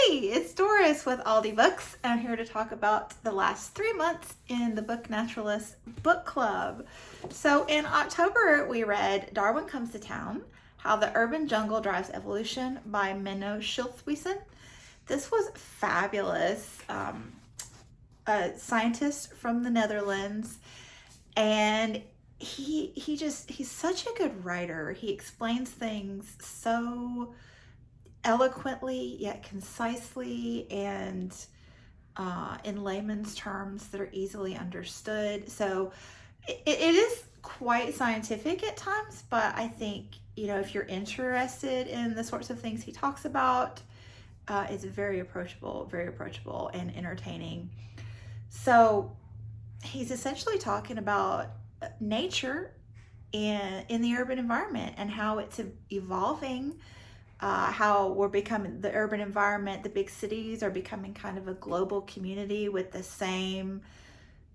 Hey, it's Doris with Aldi Books, and I'm here to talk about the last 3 months in the Book Naturalist book club. So in October, we read Darwin Comes to Town, How the Urban Jungle Drives Evolution by Menno Schiltwiesen. This was fabulous. A scientist from the Netherlands, and he's such a good writer. He explains things so eloquently yet concisely and in layman's terms that are easily understood. So it is quite scientific at times, but I think, if you're interested in the sorts of things he talks about, it's very approachable and entertaining. So he's essentially talking about nature in the urban environment and how it's evolving, how we're becoming the urban environment, the big cities are becoming kind of a global community with the same,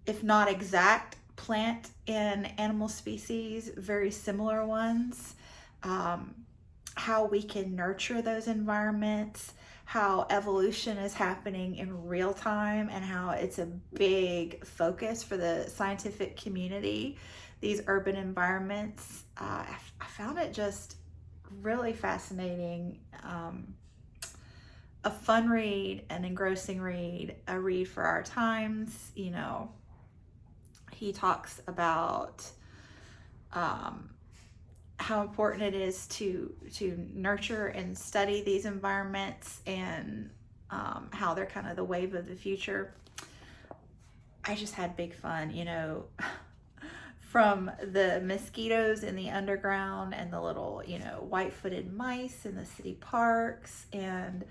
if not exact, plant and animal species, very similar ones. How we can nurture those environments, how evolution is happening in real time, and how it's a big focus for the scientific community, these urban environments. I found it just really fascinating, a fun read, an engrossing read, a read for our times. He talks about how important it is to nurture and study these environments, and how they're kind of the wave of the future. I just had big fun, from the mosquitoes in the underground and the little, white-footed mice in the city parks, and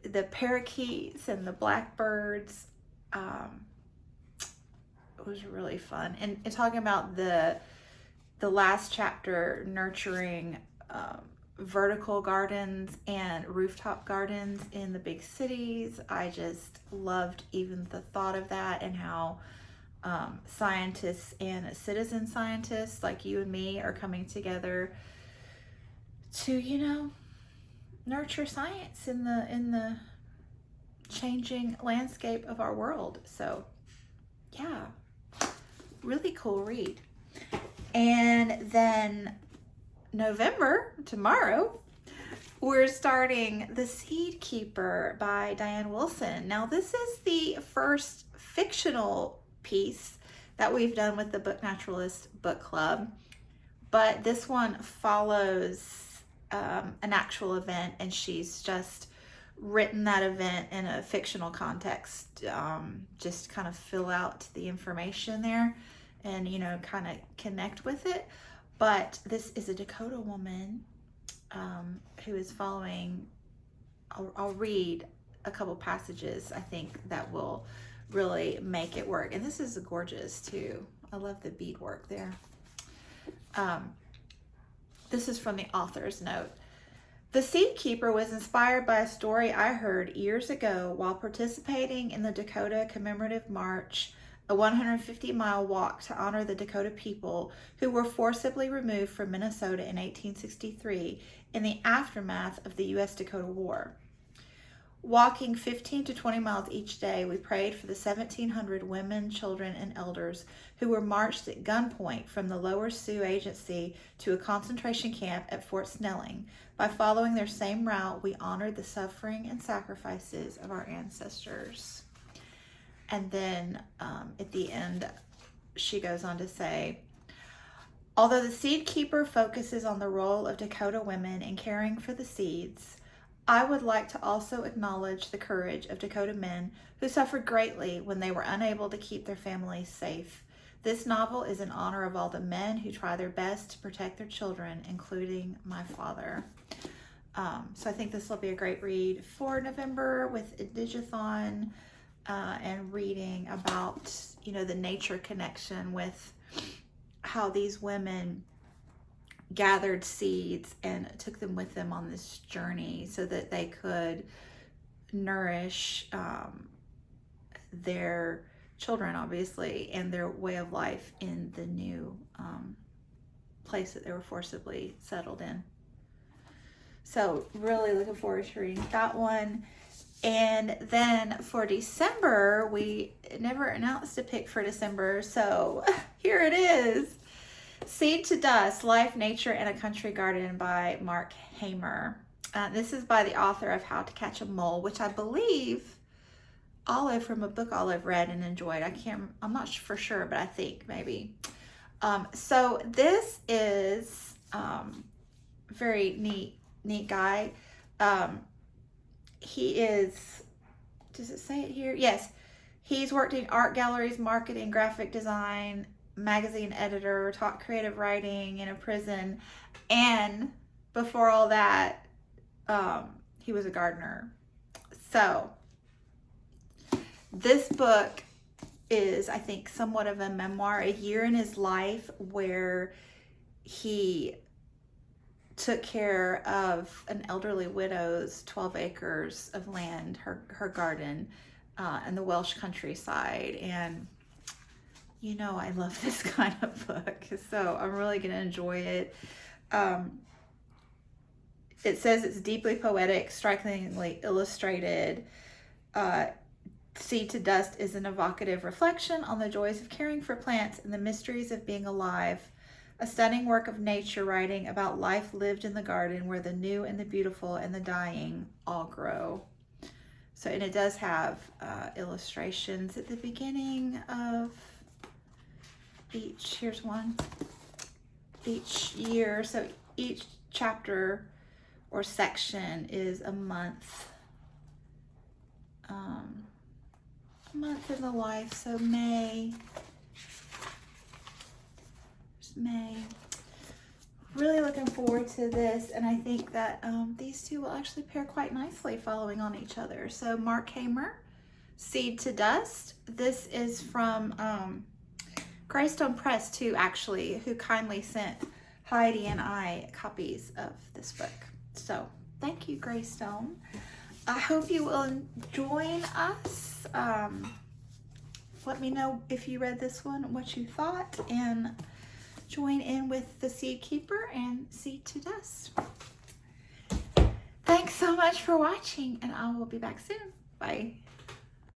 the parakeets and the blackbirds. It was really fun. And talking about the last chapter, nurturing vertical gardens and rooftop gardens in the big cities. I just loved even the thought of that, and how scientists and citizen scientists like you and me are coming together to, nurture science in the changing landscape of our world. So yeah, really cool read. And then November, tomorrow, we're starting The Seed Keeper by Diane Wilson. Now, this is the first fictional piece that we've done with the Book Naturalist book club, but this one follows an actual event, and she's just written that event in a fictional context, just kind of fill out the information there and kind of connect with it. But this is a Dakota woman who is following. I'll read a couple passages, I think, that will really make it work. And this is gorgeous too. I love the beadwork there. This is from the author's note. The Seed Keeper was inspired by a story I heard years ago while participating in the Dakota Commemorative March, a 150-mile walk to honor the Dakota people who were forcibly removed from Minnesota in 1863 in the aftermath of the U.S.-Dakota War. Walking 15 to 20 miles each day, we prayed for the 1,700 women, children, and elders who were marched at gunpoint from the Lower Sioux Agency to a concentration camp at Fort Snelling. By following their same route, we honored the suffering and sacrifices of our ancestors. And then at the end, she goes on to say, although the Seed Keeper focuses on the role of Dakota women in caring for the seeds, I would like to also acknowledge the courage of Dakota men who suffered greatly when they were unable to keep their families safe. This novel is in honor of all the men who try their best to protect their children, including my father. So I think this will be a great read for November with Indigathon, and reading about, the nature connection with how these women gathered seeds and took them with them on this journey so that they could nourish their children, obviously, and their way of life in the new place that they were forcibly settled in. So really looking forward to reading that one. And then for December, we never announced a pick for December, so here it is. Seed to Dust, Life, Nature, and a Country Garden by Mark Hamer. This is by the author of How to Catch a Mole, which I believe Olive from a book Olive read and enjoyed. I'm not for sure, but I think maybe. So this is very neat guy. He is, does it say it here? Yes. He's worked in art galleries, marketing, graphic design, magazine editor, taught creative writing in a prison. And before all that, he was a gardener. So this book is, I think, somewhat of a memoir, a year in his life where he took care of an elderly widow's 12 acres of land, her garden, in the Welsh countryside. And you know, I love this kind of book, so I'm really going to enjoy it. It says it's deeply poetic, strikingly illustrated. Seed to Dust is an evocative reflection on the joys of caring for plants and the mysteries of being alive. A stunning work of nature writing about life lived in the garden where the new and the beautiful and the dying all grow. So, and it does have illustrations at the beginning of each, here's one, each year. So each chapter or section is a month in the life. So May. Really looking forward to this, and I think that these two will actually pair quite nicely following on each other. So Mark Hamer, Seed to Dust. This is from Greystone Press too, actually, who kindly sent Heidi and I copies of this book. So thank you, Greystone. I hope you will join us. Let me know if you read this one, what you thought, and join in with the Seed Keeper and Seed to Dust. Thanks so much for watching, and I will be back soon. Bye.